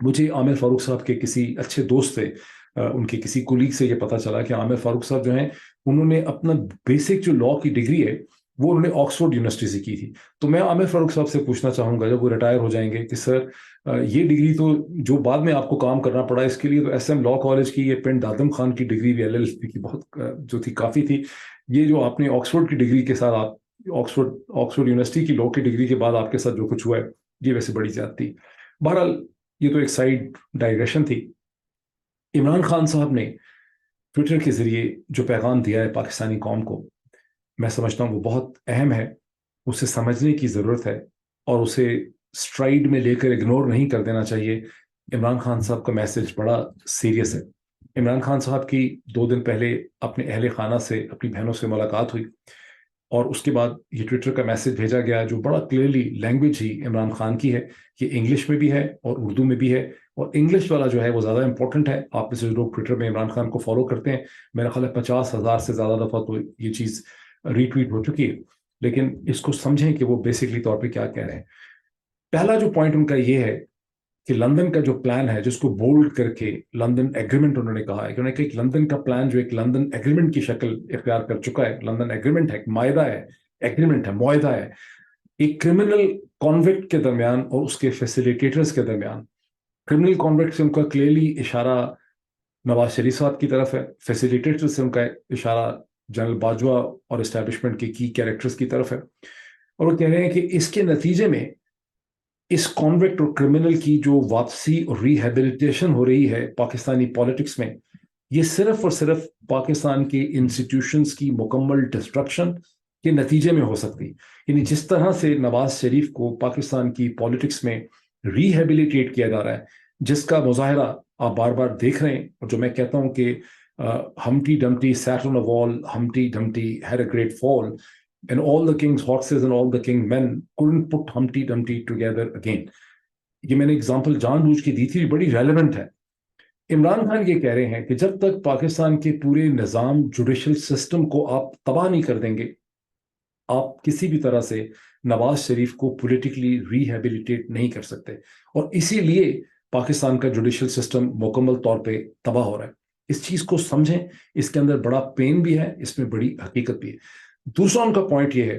مجھے عامر فاروق صاحب کے کسی اچھے دوست سے ان کے کسی کولیگ سے یہ پتا چلا کہ عامر فاروق صاحب جو ہیں انہوں نے اپنا بیسک جو لاء کی ڈگری ہے وہ انہوں نے آکسفورڈ یونیورسٹی سے کی تھی. تو میں عامر فاروق صاحب سے پوچھنا چاہوں گا جب وہ ریٹائر ہو جائیں گے کہ سر یہ ڈگری تو جو بعد میں آپ کو کام کرنا پڑا اس کے لیے تو ایس ایم لاء کالج کی یہ پنڈ دادم خان کی ڈگری بھی LLB کی بہت جو تھی کافی تھی. یہ جو آپ نے آکسفورڈ کی ڈگری کے ساتھ آپ آکسفورڈ یونیورسٹی کی لاء کی ڈگری کے بعد آپ کے ساتھ جو کچھ ہوا ہے یہ ویسے بڑی زیادتی. بہرحال یہ تو ایک سائڈ ڈائریکشن تھی. عمران خان صاحب نے ٹویٹر کے ذریعے جو پیغام دیا ہے پاکستانی قوم کو میں سمجھتا ہوں وہ بہت اہم ہے. اسے سمجھنے کی ضرورت ہے اور اسے سٹرائیڈ میں لے کر اگنور نہیں کر دینا چاہیے. عمران خان صاحب کا میسج بڑا سیریس ہے. عمران خان صاحب کی 2 دن پہلے اپنے اہل خانہ سے اپنی بہنوں سے ملاقات ہوئی اور اس کے بعد یہ ٹویٹر کا میسج بھیجا گیا جو بڑا کلیئرلی لینگویج ہی عمران خان کی ہے. یہ انگلش میں بھی ہے اور اردو میں بھی ہے اور انگلش والا جو ہے وہ زیادہ امپورٹنٹ ہے. آپ میں سے لوگ ٹویٹر میں عمران خان کو فالو کرتے ہیں میرا خیال ہے 50,000 سے زیادہ دفعہ تو یہ چیز ری ٹویٹ ہو چکی ہے. لیکن اس کو سمجھیں کہ وہ بیسکلی طور پہ کیا کہہ رہے ہیں. پہلا جو پوائنٹ ان کا یہ ہے کہ لندن کا جو پلان ہے جس کو بولڈ کر کے لندن ایگریمنٹ انہوں نے کہا ہے کہ انہوں نے ایک لندن کا پلان جو ایک لندن ایگریمنٹ کی شکل اختیار کر چکا ہے. لندن ایگریمنٹ ہے, معاہدہ ہے, ایگریمنٹ ہے, معاہدہ ہے ایک کرمنل کانوکٹ کے درمیان اور اس کے فیسیلیٹیٹرز کے درمیان. کرمنل کانوکٹ سے ان کا کلیئرلی اشارہ نواز شریف صاحب کی طرف ہے, فیسیلیٹیٹر سے ان کا اشارہ جنرل باجوہ اور اسٹیبلشمنٹ کے کی کیریکٹرز کی طرف ہے. اور وہ کہہ رہے ہیں کہ اس کے نتیجے میں اس کانوکٹ اور کرمنل کی جو واپسی اور ریہیبلیٹیشن ہو رہی ہے پاکستانی پالیٹکس میں یہ صرف اور صرف پاکستان کے انسٹیٹیوشنز کی مکمل ڈسٹرکشن کے نتیجے میں ہو سکتی. یعنی جس طرح سے نواز شریف کو پاکستان کی پالیٹکس میں ریہیبلیٹیٹ کیا جا رہا ہے جس کا مظاہرہ آپ بار بار دیکھ رہے ہیں اور جو میں کہتا ہوں کہ ہمٹی ڈمٹی sat on a wall, Humpty Dumpty had a great fall and all the king's horses and all the king's men couldn't put Humpty Dumpty together again. یہ میں نے اگزامپل جان بوجھ کے دی تھی, بڑی ریلیونٹ ہے. عمران خان یہ کہہ رہے ہیں کہ جب تک پاکستان کے پورے نظام جوڈیشل سسٹم کو آپ تباہ نہیں کر دیں گے آپ کسی بھی طرح سے نواز شریف کو پولیٹیکلی ریہیبلیٹیٹ نہیں کر سکتے. اور اسی لیے پاکستان کا جوڈیشل سسٹم مکمل طور پہ تباہ ہو رہا ہے. اس چیز کو سمجھیں, اس کے اندر بڑا پین بھی ہے, اس میں بڑی حقیقت بھی ہے. دوسرا ان کا پوائنٹ یہ ہے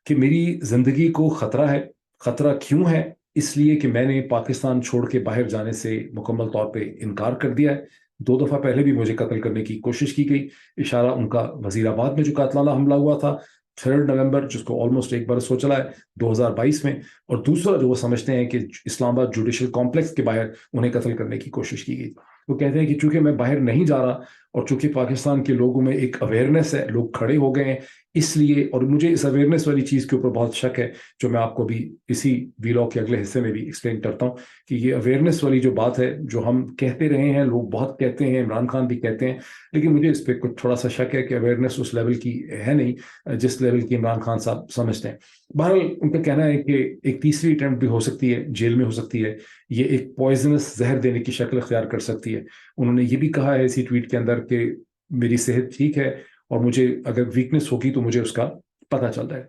کہ میری زندگی کو خطرہ ہے. خطرہ کیوں ہے؟ اس لیے کہ میں نے پاکستان چھوڑ کے باہر جانے سے مکمل طور پہ انکار کر دیا ہے. 2 دفعہ پہلے بھی مجھے قتل کرنے کی کوشش کی گئی. اشارہ ان کا وزیر آباد میں جو قاتلانہ حملہ ہوا تھا 3 نومبر جس کو آلموسٹ ایک برس ہو چلا ہے 2022 میں, اور دوسرا جو وہ سمجھتے ہیں کہ اسلام آباد جوڈیشل کمپلیکس کے باہر انہیں قتل کرنے کی کوشش کی گئی. وہ کہتے ہیں کہ چونکہ میں باہر نہیں جا رہا اور چونکہ پاکستان کے لوگوں میں ایک اویئرنیس ہے, لوگ کھڑے ہو گئے ہیں اس لیے, اور مجھے اس اویئرنیس والی چیز کے اوپر بہت شک ہے جو میں آپ کو بھی اسی ویلاگ کے اگلے حصے میں بھی ایکسپلین کرتا ہوں کہ یہ اویئرنیس والی جو بات ہے جو ہم کہتے رہے ہیں, لوگ بہت کہتے ہیں, عمران خان بھی کہتے ہیں, لیکن مجھے اس پہ کچھ تھوڑا سا شک ہے کہ اویئرنیس اس لیول کی ہے نہیں جس لیول کی عمران خان صاحب سمجھتے ہیں. بہرحال ان کا کہنا ہے کہ ایک تیسری اٹیمپٹ بھی ہو سکتی ہے, جیل میں ہو سکتی ہے, یہ ایک پوائزنس زہر دینے کی شکل اختیار کر سکتی ہے. انہوں نے یہ بھی کہا ہے اسی ٹویٹ کے اندر کہ میری صحت ٹھیک ہے اور مجھے اگر ویکنس ہوگی تو مجھے اس کا پتہ چل جائے.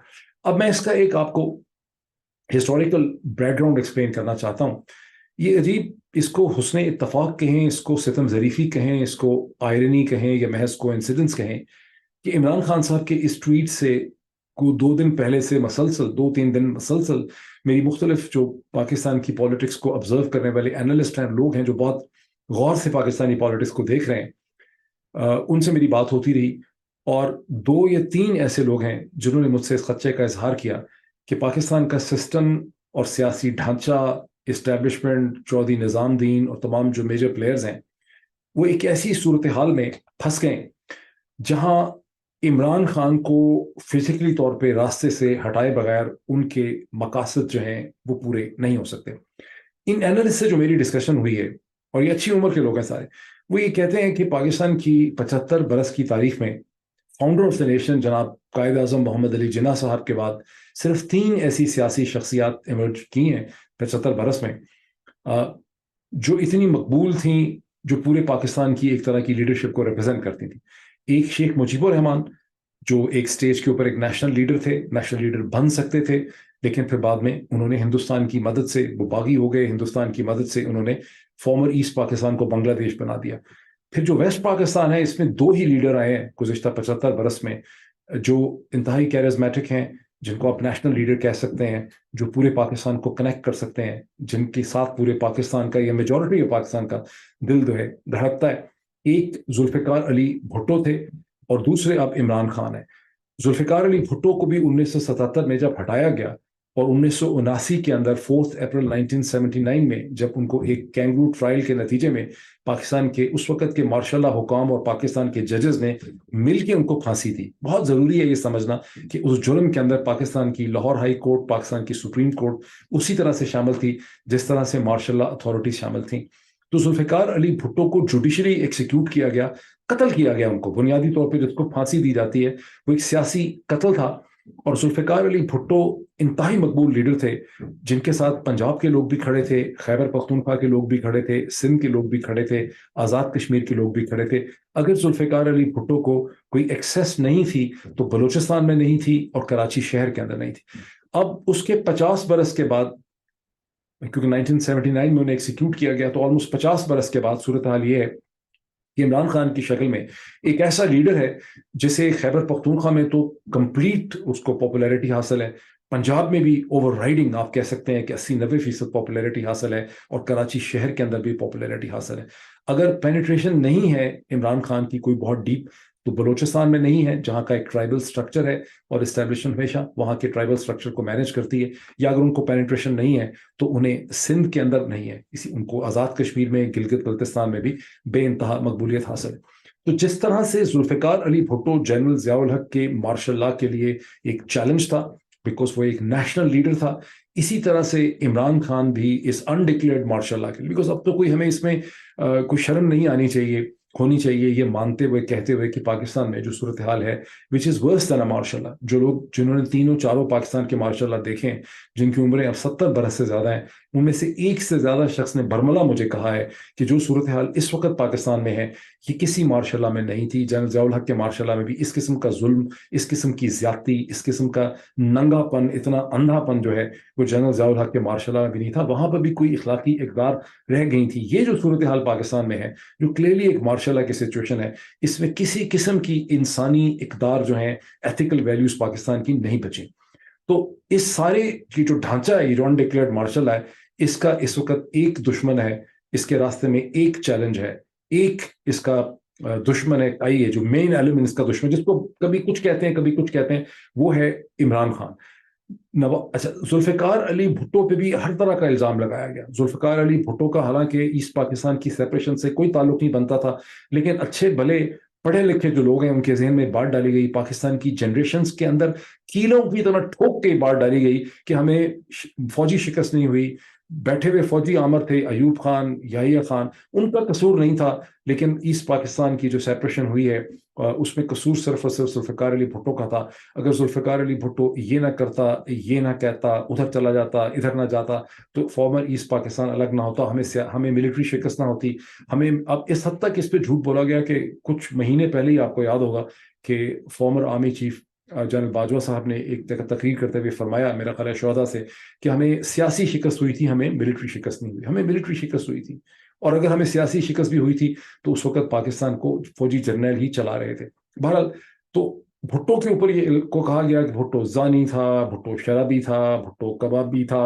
اب میں اس کا ایک آپ کو ہسٹوریکل بیک گراؤنڈ ایکسپلین کرنا چاہتا ہوں. یہ عجیب, اس کو حسن اتفاق کہیں, اس کو ستم ظریفی کہیں, اس کو آئرنی کہیں یا محض کو انسیڈنس کہیں کہ عمران خان صاحب کے اس ٹویٹ سے کو 2 دن پہلے سے مسلسل 2-3 دن مسلسل میری مختلف جو پاکستان کی پالیٹکس کو آبزرو کرنے والے اینالسٹ ہیں, لوگ ہیں جو بہت غور سے پاکستانی پالیٹکس کو دیکھ رہے ہیں, ان سے میری بات ہوتی رہی. اور 2 یا 3 ایسے لوگ ہیں جنہوں نے مجھ سے اس خدشے کا اظہار کیا کہ پاکستان کا سسٹم اور سیاسی ڈھانچہ, اسٹیبلشمنٹ, چودھری نظام الدین اور تمام جو میجر پلیئرز ہیں وہ ایک ایسی صورتحال میں پھنس گئے جہاں عمران خان کو فزیکلی طور پہ راستے سے ہٹائے بغیر ان کے مقاصد جو ہیں وہ پورے نہیں ہو سکتے. ان اینالسٹ سے جو میری ڈسکشن ہوئی ہے, اور یہ اچھی عمر کے لوگ ہیں سارے, وہ یہ کہتے ہیں کہ پاکستان کی 75 برس کی تاریخ میں فاؤنڈر آف دا نیشن جناب قائد اعظم محمد علی جناح صاحب کے بعد صرف 3 ایسی سیاسی شخصیات ایمرج کی ہیں 75 برس میں جو اتنی مقبول تھیں, جو پورے پاکستان کی ایک طرح کی لیڈرشپ کو ریپرزینٹ کرتی تھیں. ایک شیخ مجیب الرحمان جو ایک سٹیج کے اوپر ایک نیشنل لیڈر تھے, نیشنل لیڈر بن سکتے تھے لیکن پھر بعد میں انہوں نے ہندوستان کی مدد سے وہ باغی ہو گئے، ہندوستان کی مدد سے انہوں نے فارمر ایسٹ پاکستان کو بنگلہ دیش بنا دیا۔ پھر جو ویسٹ پاکستان ہے اس میں دو ہی لیڈر آئے ہیں گزشتہ 75 برس میں جو انتہائی کیریزمیٹک ہیں، جن کو آپ نیشنل لیڈر کہہ سکتے ہیں، جو پورے پاکستان کو کنیکٹ کر سکتے ہیں، جن کے ساتھ پورے پاکستان کا یا میجورٹی آف پاکستان کا دل جو ہے دھڑکتا ہے۔ ایک ذوالفقار علی بھٹو تھے اور دوسرے اب عمران خان ہیں۔ ذوالفقار علی بھٹو کو بھی 1977 میں جب ہٹایا گیا اور 1979 کے اندر 4 اپریل 1979 میں جب ان کو ایک کینگرو ٹرائل کے نتیجے میں پاکستان کے اس وقت کے مارشاء اللہ حکام اور پاکستان کے ججز نے مل کے ان کو پھانسی دی۔ بہت ضروری ہے یہ سمجھنا کہ اس جرم کے اندر پاکستان کی لاہور ہائی کورٹ، پاکستان کی سپریم کورٹ اسی طرح سے شامل تھی جس طرح سے مارشاء اللہ اتھارٹیز شامل تھیں۔ تو ذوالفقار علی بھٹو کو جوڈیشلی ایکسیکیوٹ کیا گیا، قتل کیا گیا ان کو۔ بنیادی طور پہ جس کو پھانسی دی جاتی ہے وہ ایک سیاسی قتل تھا۔ اور ذوالفقار علی بھٹو انتہائی مقبول لیڈر تھے جن کے ساتھ پنجاب کے لوگ بھی کھڑے تھے، خیبر پختونخوا کے لوگ بھی کھڑے تھے، سندھ کے لوگ بھی کھڑے تھے، آزاد کشمیر کے لوگ بھی کھڑے تھے۔ اگر ذوالفقار علی بھٹو کو کوئی ایکسیس نہیں تھی تو بلوچستان میں نہیں تھی اور کراچی شہر کے اندر نہیں تھی۔ اب اس کے 50 برس کے بعد، کیونکہ 1979 میں انہیں ایکسیکیوٹ کیا گیا، تو آلموسٹ 50 برس کے بعد صورتحال یہ ہے کہ عمران خان کی شکل میں ایک ایسا لیڈر ہے جسے خیبر پختونخوا میں تو کمپلیٹ اس کو پاپولیرٹی حاصل ہے، پنجاب میں بھی اوور رائڈنگ آپ کہہ سکتے ہیں کہ 80-90% پاپولیرٹی حاصل ہے، اور کراچی شہر کے اندر بھی پاپولیرٹی حاصل ہے۔ اگر پینیٹریشن نہیں ہے عمران خان کی کوئی بہت ڈیپ، تو بلوچستان میں نہیں ہے جہاں کا ایک ٹرائبل سٹرکچر ہے اور اسٹیبلشمنٹ ہمیشہ وہاں کے ٹرائبل سٹرکچر کو مینیج کرتی ہے، یا اگر ان کو پینیٹریشن نہیں ہے تو انہیں سندھ کے اندر نہیں ہے، ان کو آزاد کشمیر میں، گلگت بلتستان میں بھی بے انتہا مقبولیت حاصل ہے۔ تو جس طرح سے ذوالفقار علی بھٹو جنرل ضیاء الحق کے مارشل لا کے لیے ایک چیلنج تھا بیکاز وہ ایک نیشنل لیڈر تھا، اسی طرح سے عمران خان بھی اس انڈکلیئرڈ مارشل لا کے لیے، بیکاز اب تو کوئی ہمیں اس میں کوئی شرم نہیں آنی چاہیے، ہونی چاہیے یہ مانتے ہوئے کہتے ہوئے کہ پاکستان میں جو صورتحال ہے وچ از ورس دین اے مارشل لا۔ جو لوگ جنہوں نے تینوں چاروں پاکستان کے مارشل لا دیکھے ہیں، جن کی عمریں اب 70 برس سے زیادہ ہیں، ان میں سے ایک سے زیادہ شخص نے برملا مجھے کہا ہے کہ جو صورتحال اس وقت پاکستان میں ہے یہ کسی مارشل لا میں نہیں تھی۔ جنرل ضیاء الحق کے مارشل لا میں بھی اس قسم کا ظلم، اس قسم کی زیادتی، اس قسم کا ننگا پن، اتنا اندھا پن جو ہے وہ جنرل ضیاء الحق کے مارشل لا میں بھی نہیں تھا۔ وہاں پر بھی کوئی اخلاقی اقدار رہ گئی تھی۔ یہ جو صورتحال پاکستان میں ہے جو کلیئرلی ایک مارشل لا کی سچویشن ہے، اس میں کسی قسم کی انسانی اقدار جو ہیں، ایتھیکل ویلیوز پاکستان کی نہیں بچیں۔ تو اس سارے کی جو ڈھانچہ ہے، یہ جو انڈکلیئرڈ مارشل لا ہے، اس کا اس وقت ایک دشمن ہے، اس کے راستے میں ایک چیلنج ہے، ایک اس کا دشمن ہے، آئی ہے جو مین ایلیمنٹ اس کا دشمن، جس کو کبھی کچھ کہتے ہیں کبھی کچھ کہتے ہیں، وہ ہے عمران خان۔ اچھا، ذوالفقار علی بھٹو پہ بھی ہر طرح کا الزام لگایا گیا۔ ذوالفقار علی بھٹو کا حالانکہ ایسٹ پاکستان کی سیپریشن سے کوئی تعلق نہیں بنتا تھا، لیکن اچھے بھلے پڑھے لکھے جو لوگ ہیں ان کے ذہن میں بات ڈالی گئی، پاکستان کی جنریشنز کے اندر کیلوں کی طرح ٹھوک کے بات ڈالی گئی کہ ہمیں فوجی شکست نہیں ہوئی، بیٹھے ہوئے فوجی آمر تھے، ایوب خان، یحییٰ خان، ان کا قصور نہیں تھا، لیکن ایسٹ پاکستان کی جو سیپریشن ہوئی ہے اس میں قصور صرف اور صرف ذوالفقار علی بھٹو کا تھا۔ اگر ذوالفقار علی بھٹو یہ نہ کرتا، یہ نہ کہتا، ادھر چلا جاتا، ادھر نہ جاتا، تو فارمر ایسٹ پاکستان الگ نہ ہوتا، ہمیں ملٹری شکست نہ ہوتی۔ ہمیں اب اس حد تک اس پہ جھوٹ بولا گیا کہ کچھ مہینے پہلے ہی آپ کو یاد ہوگا کہ former army chief general Bajwa صاحب نے ایک تقریر کرتے ہوئے فرمایا، میرا خیال ہے شہداء سے، کہ ہمیں سیاسی شکست ہوئی تھی، ہمیں ملٹری شکست نہیں ہوئی، ہمیں ملٹری شکست ہوئی تھی، اور اگر ہمیں سیاسی شکست بھی ہوئی تھی تو اس وقت پاکستان کو فوجی جرنیل ہی چلا رہے تھے۔ بہرحال تو بھٹو کے اوپر یہ کو کہا گیا کہ بھٹو زانی تھا، بھٹو شرابی تھا، بھٹو کبابی تھا،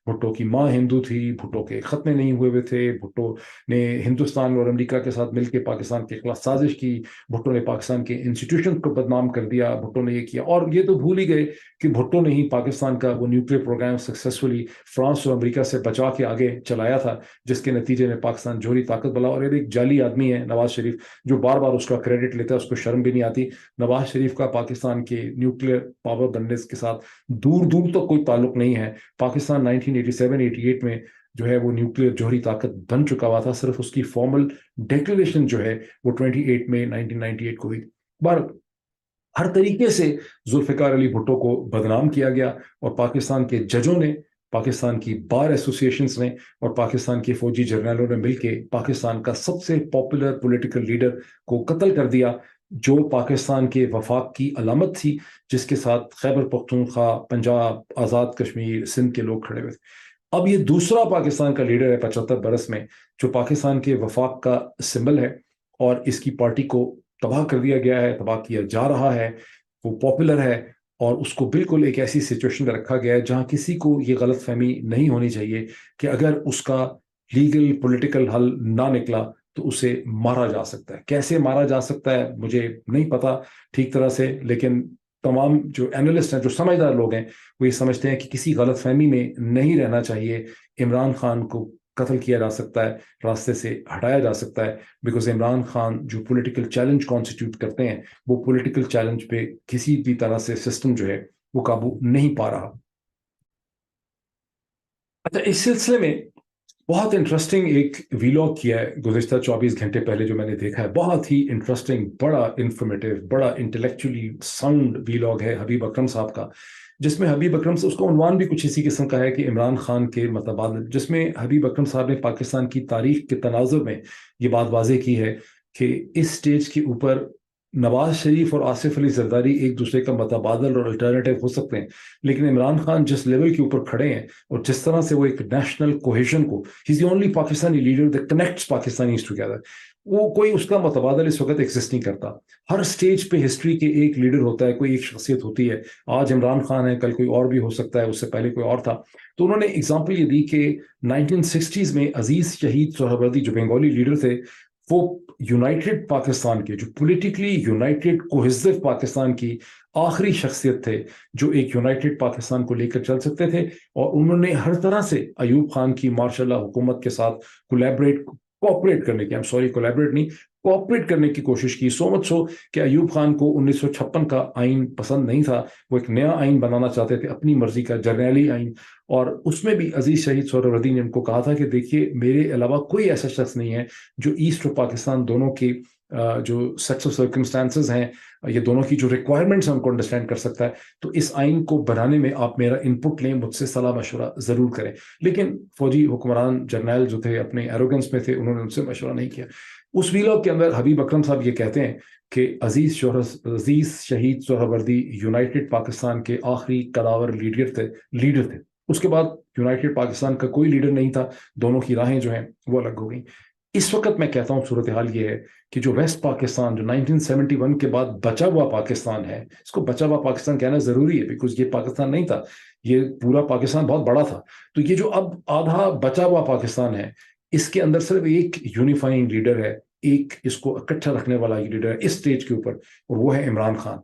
بھٹو کی ماں ہندو تھی، بھٹو کے ختنے نہیں ہوئے تھے، بھٹو نے ہندوستان اور امریکہ کے ساتھ مل کے پاکستان کے خلاف سازش کی، بھٹو نے پاکستان کے انسٹیٹیوشن کو بدنام کر دیا، بھٹو نے یہ کیا۔ اور یہ تو بھول ہی گئے کہ بھٹو نے ہی پاکستان کا وہ نیوکلیر پروگرام سکسیسفلی فرانس اور امریکہ سے بچا کے آگے چلایا تھا، جس کے نتیجے میں پاکستان جوہری طاقت بنا۔ اور ایک جعلی آدمی ہے نواز شریف، جو بار بار اس کا کریڈٹ لیتا ہے، اس کو شرم بھی نہیں آتی۔ نواز شریف کا پاکستان کے نیوکلیر پاور بننے کے ساتھ دور دور تک کوئی تعلق نہیں ہے۔ پاکستان 1987-88 میں جو ہے وہ نیوکلیر جوہری طاقت بن چکا ہوا تھا، صرف اس کی فارمل ڈیکلریشن جو ہے وہ 28 میں 1998 کو ہوئی۔ ہر طریقے سے ذوالفقار علی بھٹو کو بدنام کیا گیا، اور پاکستان کے ججوں نے، پاکستان کی بار ایسوسیشنز نے اور پاکستان کے فوجی جرنیلوں نے مل کے پاکستان کا سب سے پاپولر پولیٹیکل لیڈر کو قتل کر دیا، جو پاکستان کے وفاق کی علامت تھی، جس کے ساتھ خیبر پختونخوا، پنجاب، آزاد کشمیر، سندھ کے لوگ کھڑے ہوئے تھے۔ اب یہ دوسرا پاکستان کا لیڈر ہے 75 برس میں جو پاکستان کے وفاق کا سمبل ہے، اور اس کی پارٹی کو تباہ کر دیا گیا ہے، تباہ کیا جا رہا ہے، وہ پاپولر ہے، اور اس کو بالکل ایک ایسی سچویشن میں رکھا گیا ہے جہاں کسی کو یہ غلط فہمی نہیں ہونی چاہیے کہ اگر اس کا لیگل پولیٹیکل حل نہ نکلا تو اسے مارا جا سکتا ہے۔ کیسے مارا جا سکتا ہے مجھے نہیں پتا ٹھیک طرح سے، لیکن تمام جو اینالسٹ ہیں، جو سمجھدار لوگ ہیں، وہ یہ سمجھتے ہیں کہ کسی غلط فہمی میں نہیں رہنا چاہیے۔ عمران خان کو قتل کیا جا سکتا ہے، راستے سے ہٹایا جا سکتا ہے، بیکاز عمران خان جو پولیٹیکل چیلنج کانسٹیٹیوٹ کرتے ہیں، وہ پولیٹیکل چیلنج پہ کسی بھی طرح سے سسٹم جو ہے وہ قابو نہیں پا رہا۔ اچھا، اس سلسلے میں بہت انٹرسٹنگ ایک ویلاگ کیا ہے گزشتہ 24 گھنٹے پہلے جو میں نے دیکھا ہے، بہت ہی انٹرسٹنگ، بڑا انفارمیٹیو، بڑا انٹلیکچولی ساؤنڈ ویلاگ ہے حبیب اکرم صاحب کا، جس میں حبیب اکرم سے اس کا عنوان بھی کچھ اسی قسم کا ہے کہ عمران خان کے متبادل، جس میں حبیب اکرم صاحب نے پاکستان کی تاریخ کے تناظر میں یہ بات واضح کی ہے کہ اس سٹیج کے اوپر نواز شریف اور آصف علی زرداری ایک دوسرے کا متبادل اور الٹرنیٹو ہو سکتے ہیں، لیکن عمران خان جس لیول کے اوپر کھڑے ہیں اور جس طرح سے وہ ایک نیشنل کوہیشن کو، he is the only Pakistani leader that connects Pakistanis together, وہ کوئی اس کا متبادل اس وقت ایگزسٹ نہیں کرتا۔ ہر سٹیج پہ ہسٹری کے ایک لیڈر ہوتا ہے، کوئی ایک شخصیت ہوتی ہے۔ آج عمران خان ہے، کل کوئی اور بھی ہو سکتا ہے، اس سے پہلے کوئی اور تھا۔ تو انہوں نے اگزامپل یہ دی کہ 1960s میں عزیز شہید سہروردی جو بنگالی لیڈر تھے، وہ یونائٹڈ پاکستان کے، جو پولیٹیکلی یونائٹڈ کوہیزو پاکستان کی آخری شخصیت تھے جو ایک یونائٹڈ پاکستان کو لے کر چل سکتے تھے، اور انہوں نے ہر طرح سے ایوب خان کی ماشاء اللہ حکومت کے ساتھ کوآپریٹ کرنے کی، کولیبریٹ نہیں، کوآپریٹ کرنے کی کوشش کی۔ سو مچ سو کہ ایوب خان کو 1956 کا آئین پسند نہیں تھا، وہ ایک نیا آئین بنانا چاہتے تھے اپنی مرضی کا، جرنیلی آئین، اور اس میں بھی عزیز شہید سہروردی نے ان کو کہا تھا کہ دیکھیے میرے علاوہ کوئی ایسا شخص نہیں ہے جو ایسٹ اور پاکستان دونوں کی جو سیٹس آف سرکمسٹانسز ہیں، یہ دونوں کی جو ریکوائرمنٹس ہیں ان کو انڈرسٹینڈ کر سکتا ہے، تو اس آئین کو بنانے میں آپ میرا انپٹ لیں، مجھ سے صلاح مشورہ ضرور کریں۔ لیکن فوجی حکمران جرنیل جو تھے اپنے ایروگنس میں تھے، انہوں نے ان سے مشورہ نہیں کیا۔ اس ویلاگ کے اندر حبیب اکرم صاحب یہ کہتے ہیں کہ عزیز شہید سہروردی یونائٹڈ پاکستان کے آخری قداور لیڈر تھے۔ اس کے بعد یونائٹڈ پاکستان کا کوئی لیڈر نہیں تھا، دونوں کی راہیں جو ہیں وہ الگ ہو گئیں۔ اس وقت میں کہتا ہوں صورتحال یہ ہے کہ جو ویسٹ پاکستان، جو 1971 کے بعد بچا ہوا پاکستان ہے، اس کو بچا ہوا پاکستان کہنا ضروری ہے، بیکاز یہ پاکستان نہیں تھا، یہ پورا پاکستان بہت بڑا تھا۔ تو یہ جو اب آدھا بچا ہوا پاکستان ہے، اس کے اندر صرف ایک یونیفائنگ لیڈر ہے، ایک اس کو اکٹھا رکھنے والا لیڈر ہے اس سٹیج کے اوپر، اور وہ ہے عمران خان۔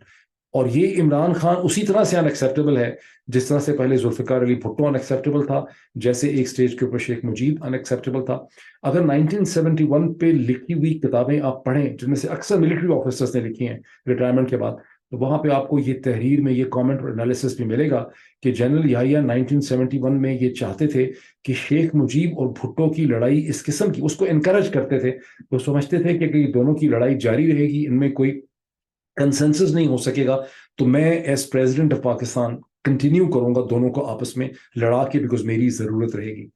اور یہ عمران خان اسی طرح سے ان ایکسیپٹیبل ہے جس طرح سے پہلے ذوالفقار علی بھٹو ان ایکسیپٹیبل تھا، جیسے ایک سٹیج کے اوپر شیخ مجیب ان ایکسیپٹیبل تھا۔ اگر 1971 پہ لکھی ہوئی کتابیں آپ پڑھیں، جن میں سے اکثر ملٹری آفیسرز نے لکھی ہیں ریٹائرمنٹ کے بعد، تو وہاں پہ آپ کو یہ تحریر میں یہ کامنٹ اور انالیسس بھی ملے گا کہ جنرل یحییٰ 1971 میں یہ چاہتے تھے کہ شیخ مجیب اور بھٹو کی لڑائی اس قسم کی، اس کو انکریج کرتے تھے، وہ سمجھتے تھے کہ دونوں کی لڑائی جاری رہے گی، ان میں کوئی کنسنسس نہیں ہو سکے گا، تو میں as president of Pakistan continue کروں گا دونوں کو آپس میں لڑا کے، بیکاز میری ضرورت رہے گی۔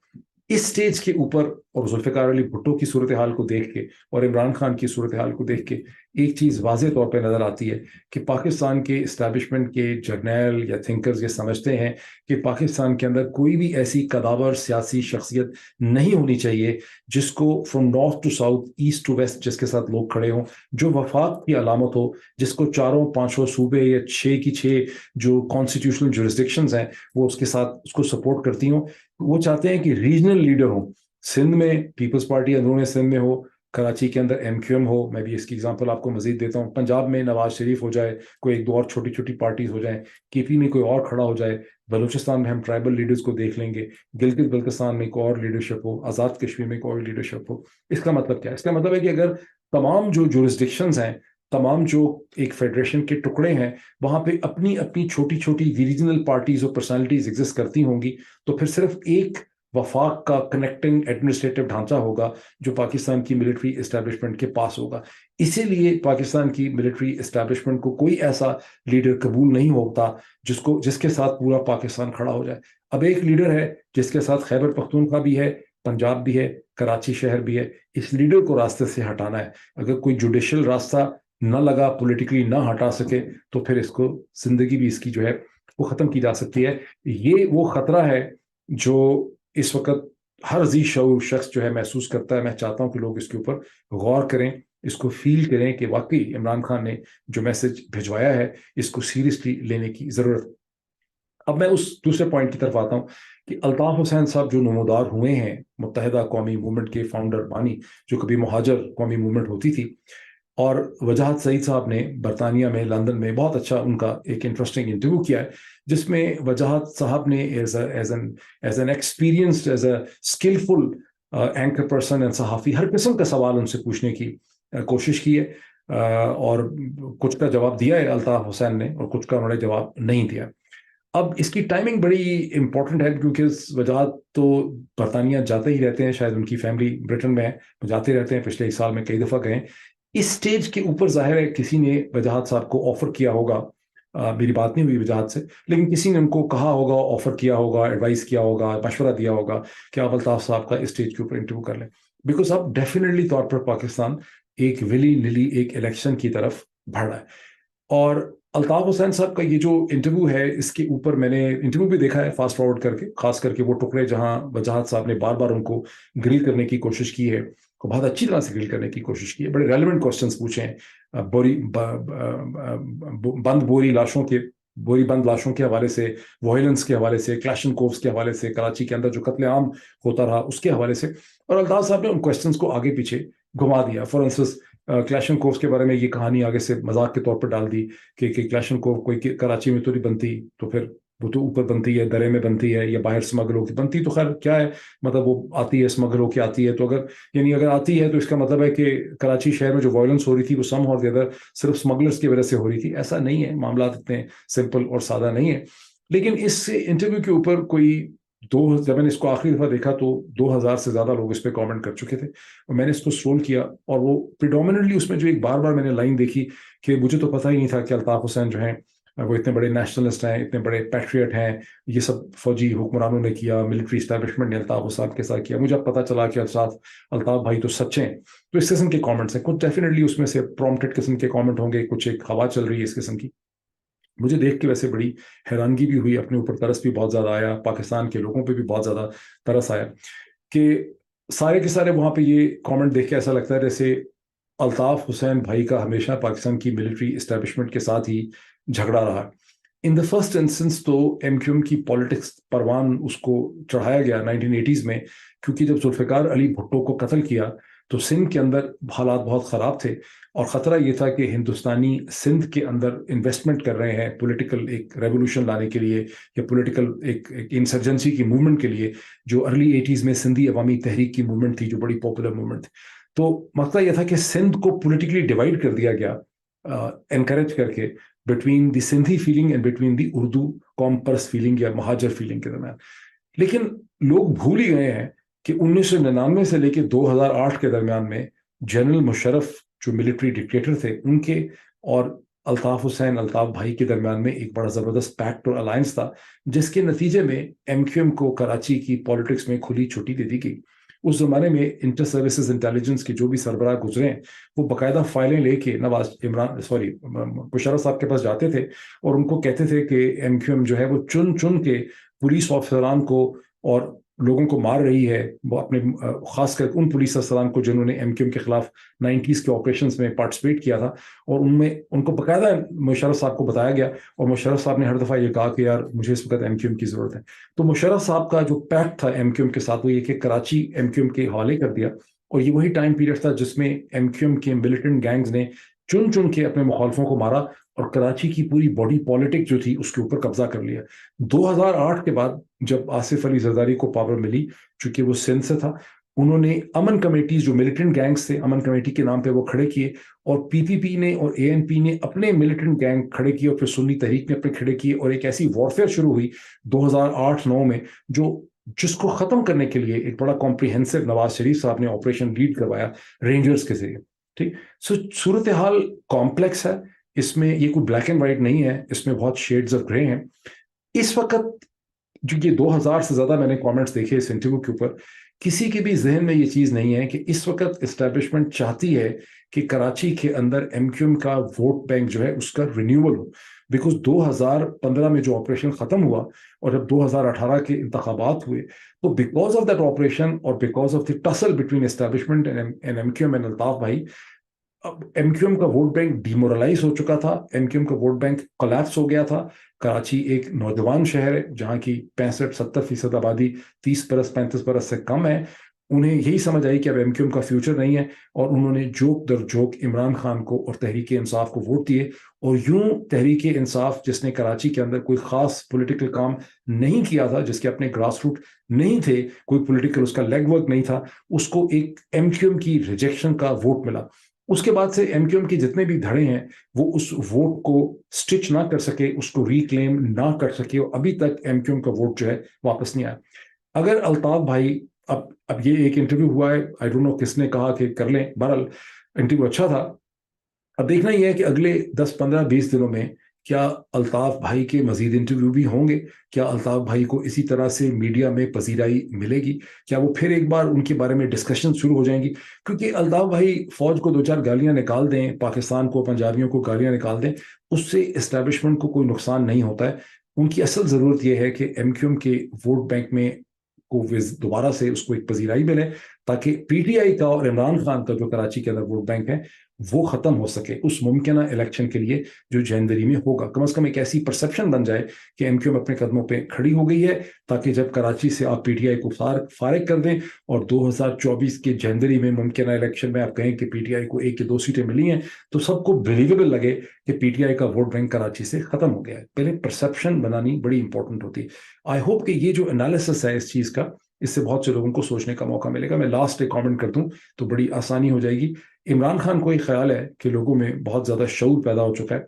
اس سٹیج کے اوپر اور ذوالفقار علی بھٹو کی صورتحال کو دیکھ کے اور عمران خان کی صورتحال کو دیکھ کے ایک چیز واضح طور پہ نظر آتی ہے کہ پاکستان کے اسٹیبلشمنٹ کے جرنیل یا تھنکرز یہ سمجھتے ہیں کہ پاکستان کے اندر کوئی بھی ایسی قداور سیاسی شخصیت نہیں ہونی چاہیے جس کو from north to south, east to west, جس کے ساتھ لوگ کھڑے ہوں، جو وفاق کی علامت ہو، جس کو 4-5 صوبے یا 6 کی 6 جو کانسٹیٹیوشنل جورسڈکشنز ہیں وہ اس کے ساتھ اس کو سپورٹ کرتی ہوں۔ وہ چاہتے ہیں کہ ریجنل لیڈر ہوں، سندھ میں پیپلز پارٹی اندرون سندھ میں ہو، کراچی کے اندر MQM ہو، میں بھی اس کی اگزامپل آپ کو مزید دیتا ہوں، پنجاب میں نواز شریف ہو جائے، کوئی ایک دو اور چھوٹی چھوٹی پارٹیز ہو جائیں، KP میں کوئی اور کھڑا ہو جائے، بلوچستان میں ہم ٹرائبل لیڈرز کو دیکھ لیں گے، گلگت بلتستان میں کوئی اور لیڈرشپ ہو، آزاد کشمیر میں کوئی اور لیڈرشپ ہو۔ اس کا مطلب کیا ہے؟ اس کا مطلب ہے کہ اگر تمام جو جورسڈکشنز ہیں، تمام جو ایک فیڈریشن کے ٹکڑے ہیں، وہاں پہ اپنی اپنی چھوٹی چھوٹی ریجنل پارٹیز اور پرسنالٹیز ایگزسٹ کرتی ہوں گی، تو پھر صرف ایک وفاق کا کنیکٹنگ ایڈمنسٹریٹو ڈھانچہ ہوگا جو پاکستان کی ملٹری اسٹیبلشمنٹ کے پاس ہوگا۔ اسی لیے پاکستان کی ملٹری اسٹیبلشمنٹ کو کوئی ایسا لیڈر قبول نہیں ہوتا جس کے ساتھ پورا پاکستان کھڑا ہو جائے۔ اب ایک لیڈر ہے جس کے ساتھ خیبر پختونخوا بھی ہے، پنجاب بھی ہے، کراچی شہر بھی ہے، اس لیڈر کو راستے سے ہٹانا ہے۔ اگر کوئی جوڈیشل راستہ نہ لگا پولیٹیکلی نہ ہٹا سکے تو پھر اس کو زندگی بھی اس کی جو ہے وہ ختم کی جا سکتی ہے. یہ وہ خطرہ ہے جو اس وقت ہر ذی شعور شخص جو ہے محسوس کرتا ہے. میں چاہتا ہوں کہ لوگ اس کے اوپر غور کریں, اس کو فیل کریں کہ واقعی عمران خان نے جو میسج بھجوایا ہے اس کو سیریسلی لینے کی ضرورت. اب میں اس دوسرے پوائنٹ کی طرف آتا ہوں کہ الطاف حسین صاحب جو نمودار ہوئے ہیں, متحدہ قومی موومنٹ کے فاؤنڈر بانی, جو کبھی مہاجر قومی موومنٹ ہوتی تھی, اور وجاہت سعید صاحب نے برطانیہ میں لندن میں بہت اچھا ان کا ایک انٹرسٹنگ انٹرویو کیا ہے, جس میں وجاہت صاحب نے as an experienced, as a skilled anchor person and صحافی, ہر قسم کا سوال ان سے پوچھنے کی کوشش کی ہے, اور کچھ کا جواب دیا ہے الطاف حسین نے اور کچھ کا انہوں نے جواب نہیں دیا. اب اس کی ٹائمنگ بڑی امپورٹنٹ ہے کیونکہ وجاہت تو برطانیہ جاتے ہی رہتے ہیں, شاید ان کی فیملی برٹن میں ہے, جاتے رہتے ہیں, پچھلے ایک سال میں کئی دفعہ گئے. اس سٹیج کے اوپر ظاہر ہے کسی نے وجاہت صاحب کو آفر کیا ہوگا, میری بات نہیں ہوئی وجاہت سے, لیکن کسی نے ان کو کہا ہوگا, آفر کیا ہوگا, ایڈوائز کیا ہوگا, مشورہ دیا ہوگا کہ آپ الطاف صاحب کا اس سٹیج کے اوپر انٹرویو کر لیں, بیکاز اب ڈیفینیٹلی طور پر پاکستان ایک ولی نلی ایک الیکشن کی طرف بڑھ رہا ہے. اور الطاف حسین صاحب کا یہ جو انٹرویو ہے, اس کے اوپر میں نے انٹرویو بھی دیکھا ہے فاسٹ فارورڈ کر کے, خاص کر کے وہ ٹکڑے جہاں وجاہت صاحب نے بار بار ان کو گریل کرنے کی کوشش کی ہے, بہت اچھی طرح سے گریل کرنے کی کوشش کی ہے, بڑے ریلیونٹ کوسچنس پوچھے ہیں, بوری بند لاشوں کے حوالے سے, وائلنس کے حوالے سے, کلاشن کوفز کے حوالے سے, کراچی کے اندر جو قتل عام ہوتا رہا اس کے حوالے سے, اور الطاف صاحب نے ان کوسچنس کو آگے پیچھے گھما دیا. فار انسٹنس کلاشن کوفز کے بارے میں یہ کہانی آگے سے مذاق کے طور پر ڈال دی کہ کلاشن کوف کوئی کراچی میں تو نہیں بنتی, تو پھر وہ تو اوپر بنتی ہے, درے میں بنتی ہے, یا باہر اسمگل ہو کے بنتی, تو خیر کیا ہے, مطلب وہ آتی ہے اسمگل ہو کے آتی ہے, تو اگر آتی ہے تو اس کا مطلب ہے کہ کراچی شہر میں جو وائلنس ہو رہی تھی وہ سم اور دیگر صرف اسمگلرس کی وجہ سے ہو رہی تھی. ایسا نہیں ہے, معاملات اتنے سمپل اور سادہ نہیں ہے. لیکن اس انٹرویو کے اوپر جب میں نے اس کو آخری دفعہ دیکھا تو 2000 سے زیادہ لوگ اس پہ کامنٹ کر چکے تھے, اور میں نے اس کو سکرول کیا, اور وہ پریڈومیننٹلی اس میں جو ایک بار بار میں نے لائن دیکھی کہ مجھے تو پتہ ہی نہیں تھا کہ الطاف حسین جو ہیں وہ اتنے بڑے نیشنلسٹ ہیں, اتنے بڑے پیٹریٹ ہیں, یہ سب فوجی حکمرانوں نے کیا, ملٹری اسٹیبلشمنٹ نے الطاف صاحب کے ساتھ کیا. مجھے اب پتہ چلا کہ الطاف بھائی تو سچے ہیں. تو اس قسم کے کامنٹس ہیں, کچھ ڈیفینیٹلی اس میں سے پرومپٹڈ قسم کے کامنٹ ہوں گے, کچھ ایک ہوا چل رہی ہے اس قسم کی. مجھے دیکھ کے ویسے بڑی حیرانگی بھی ہوئی, اپنے اوپر ترس بھی بہت زیادہ آیا, پاکستان کے لوگوں پہ بھی بہت زیادہ ترس آیا کہ سارے کے سارے وہاں پہ یہ کامنٹ دیکھ کے ایسا لگتا ہے جیسے الطاف حسین بھائی کا ہمیشہ پاکستان کی ملٹری اسٹیبلشمنٹ کے ساتھ ہی جھگڑا رہا. ان دا فرسٹ انسٹنس تو ایم کیو ایم کی پالیٹکس پروان اس کو چڑھایا گیا 1980s میں, کیونکہ جب ذوالفقار علی بھٹو کو قتل کیا تو سندھ کے اندر حالات بہت خراب تھے, اور خطرہ یہ تھا کہ ہندوستانی سندھ کے اندر انویسٹمنٹ کر رہے ہیں پولیٹیکل ایک ریولوشن لانے کے لیے, یا پولیٹیکل ایک انسرجنسی کی موومنٹ کے لیے, جو ارلی 80s میں سندھی عوامی تحریک کی موومنٹ تھی, جو بڑی پاپولر موومنٹ تھی. تو مقصد یہ تھا کہ سندھ کو پولیٹیکلی ڈیوائڈ کر دیا گیا, انکریج کر کے, between the Sindhi feeling and between the Urdu قوم پرست فیلنگ یا مہاجر فیلنگ کے درمیان. لیکن لوگ بھول ہی گئے ہیں کہ 1999 سے لے کے 2008 کے درمیان میں جنرل مشرف جو ملٹری ڈکٹیٹر تھے, ان کے اور الطاف حسین الطاف بھائی کے درمیان میں ایک بڑا زبردست پیکٹ اور الائنس تھا, جس کے نتیجے میں ایم کیو ایم کو کراچی کی پالیٹکس میں کھلی چھٹی دے دی گئی. اس زمانے میں انٹر سروسز انٹیلیجنس کے جو بھی سربراہ گزرے ہیں وہ باقاعدہ فائلیں لے کے مشرف صاحب کے پاس جاتے تھے, اور ان کو کہتے تھے کہ ایم کیو ایم جو ہے وہ چن چن کے پولیس افسران کو اور لوگوں کو مار رہی ہے, وہ اپنے خاص کر ان پولیس افسران کو جنہوں نے ایم کیو ایم کے خلاف 90s کے آپریشنز میں پارٹیسپیٹ کیا تھا, اور ان کو باقاعدہ مشرف صاحب کو بتایا گیا, اور مشرف صاحب نے ہر دفعہ یہ کہا کہ یار مجھے اس وقت ایم کیو ایم کی ضرورت ہے. تو مشرف صاحب کا جو پیکٹ تھا ایم کیو ایم کے ساتھ وہ یہ کہ کراچی ایم کیو ایم کے حوالے کر دیا, اور یہ وہی ٹائم پیریڈ تھا جس میں ایم کیو ایم کے ملیٹنٹ گینگز نے چن چن کے اپنے مخالفوں کو مارا, اور کراچی کی پوری باڈی پالیٹک جو تھی اس کے اوپر قبضہ کر لیا. 2008 کے بعد جب آصف علی زرداری کو پاور ملی, چونکہ وہ سندھ سے تھا, انہوں نے امن کمیٹیز جو ملیٹنٹ گینگز تھے, امن کمیٹی کے نام پہ وہ کھڑے کیے, اور پی پی پی نے اور اے این پی نے اپنے ملیٹنٹ گینگ کھڑے کیے, اور پھر سنی تحریک نے اپنے کھڑے کیے, اور ایک ایسی وارفیئر شروع ہوئی 2008-9 میں جس کو ختم کرنے کے لیے ایک بڑا کمپریہنسو نواز شریف صاحب نے آپریشن لیڈ کروایا رینجرز کے ذریعے. ٹھیک, صورتحال کمپلیکس ہے, اس میں یہ کوئی بلیک اینڈ وائٹ نہیں ہے, اس میں بہت شیڈز آف گرے ہیں. اس وقت جو یہ 2000 سے زیادہ میں نے کامنٹس دیکھے اس انٹرویو کے اوپر کسی کے بھی ذہن میں یہ چیز نہیں ہے کہ اس وقت اسٹیبلشمنٹ چاہتی ہے کہ کراچی کے اندر ایم کیو ایم کا ووٹ بینک جو ہے اس کا رینیول ہو، بیکاز 2015 میں جو آپریشن ختم ہوا اور جب 2018 کے انتخابات ہوئے تو بیکاز آف دیٹ آپریشن اور because of the tussle between establishment and M Q M and Altaf بھائی، اب ایم کیو ایم کا ووٹ بینک ڈیمورلائز ہو چکا تھا، ایم کیو ایم کا ووٹ بینک کولیپس ہو گیا تھا۔ کراچی ایک نوجوان شہر ہے جہاں کی 65-70% آبادی 30 برس 35 برس سے کم ہے۔ انہیں یہی سمجھ آئی کہ اب ایم کیو ایم کا فیوچر نہیں ہے اور انہوں نے جوک در جوک عمران خان کو اور تحریک انصاف کو ووٹ دیے، اور یوں تحریک انصاف جس نے کراچی کے اندر کوئی خاص پولیٹیکل کام نہیں کیا تھا، جس کے اپنے گراس روٹ نہیں تھے، کوئی پولیٹیکل اس کا لیگ ورک نہیں تھا، اس کو ایک ایم کیو ایم کی ریجیکشن کا ووٹ ملا۔ اس کے بعد سے ایم کیو ایم کے جتنے بھی دھڑے ہیں وہ اس ووٹ کو سٹچ نہ کر سکے، اس کو ریکلیم نہ کر سکے، اور ابھی تک ایم کیو ایم کا ووٹ جو ہے واپس نہیں آیا۔ اگر الطاف بھائی، اب یہ ایک انٹرویو ہوا ہے، آئی ڈونٹ نو کس نے کہا کہ کر لیں، بہرحال انٹرویو اچھا تھا۔ اب دیکھنا یہ ہے کہ اگلے 10 15 20 دنوں میں کیا الطاف بھائی کے مزید انٹرویو بھی ہوں گے، کیا الطاف بھائی کو اسی طرح سے میڈیا میں پذیرائی ملے گی، کیا وہ پھر ایک بار ان کے بارے میں ڈسکشن شروع ہو جائیں گی؟ کیونکہ الطاف بھائی فوج کو 2 4 گالیاں نکال دیں، پاکستان کو، پنجابیوں کو گالیاں نکال دیں، اس سے اسٹیبلشمنٹ کو کوئی نقصان نہیں ہوتا ہے۔ ان کی اصل ضرورت یہ ہے کہ ایم کیو ایم کے ووٹ بینک میں کو دوبارہ سے اس کو ایک پذیرائی ملے، تاکہ پی ٹی آئی کا اور عمران خان کا جو کراچی کے اندر ووٹ بینک ہے وہ ختم ہو سکے اس ممکنہ الیکشن کے لیے جو جنوری میں ہوگا۔ کم از کم ایک ایسی پرسپشن بن جائے کہ ایم کیو ایم اپنے قدموں پہ کھڑی ہو گئی ہے، تاکہ جب کراچی سے آپ پی ٹی آئی کو فارغ کر دیں اور 2024 کے جنوری میں ممکنہ الیکشن میں آپ کہیں کہ پی ٹی آئی کو 1 یا 2 سیٹیں ملی ہیں، تو سب کو بلیویبل لگے کہ پی ٹی آئی کا ووٹ بینک کراچی سے ختم ہو گیا ہے۔ پہلے پرسپشن بنانی بڑی امپورٹنٹ ہوتی ہے۔ آئی ہوپ کہ یہ جو انالیسس ہے اس چیز کا، اس سے بہت سے لوگوں کو سوچنے کا موقع ملے گا۔ میں لاسٹ ایک کامنٹ کر دوں تو بڑی آسانی ہو جائے گی۔ عمران خان کو ایک خیال ہے کہ لوگوں میں بہت زیادہ شعور پیدا ہو چکا ہے۔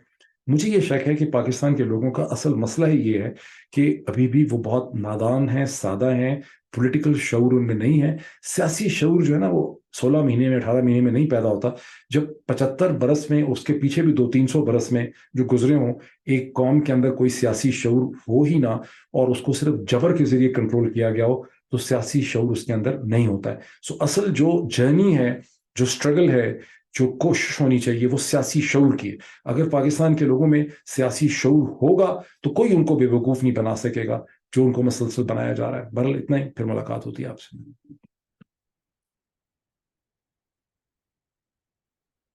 مجھے یہ شک ہے کہ پاکستان کے لوگوں کا اصل مسئلہ ہی یہ ہے کہ ابھی بھی وہ بہت نادان ہیں، سادہ ہیں، پولیٹیکل شعور ان میں نہیں ہے۔ سیاسی شعور جو ہے نا وہ 16 مہینے میں 18 مہینے میں نہیں پیدا ہوتا۔ جب 75 برس میں، اس کے پیچھے بھی 200-300 برس میں جو گزرے ہوں، ایک قوم کے اندر کوئی سیاسی شعور ہو ہی نہ اور اس کو صرف جبر کے ذریعے کنٹرول کیا گیا ہو، تو سیاسی شعور اس کے اندر نہیں ہوتا ہے۔ سو اصل جو جرنی ہے، جو سٹرگل ہے، جو کوشش ہونی چاہیے، وہ سیاسی شعور کی ہے۔ اگر پاکستان کے لوگوں میں سیاسی شعور ہوگا تو کوئی ان کو بے وقوف نہیں بنا سکے گا جو ان کو مسلسل بنایا جا رہا ہے۔ بہرحال اتنا ہی، پھر ملاقات ہوتی ہے آپ سے۔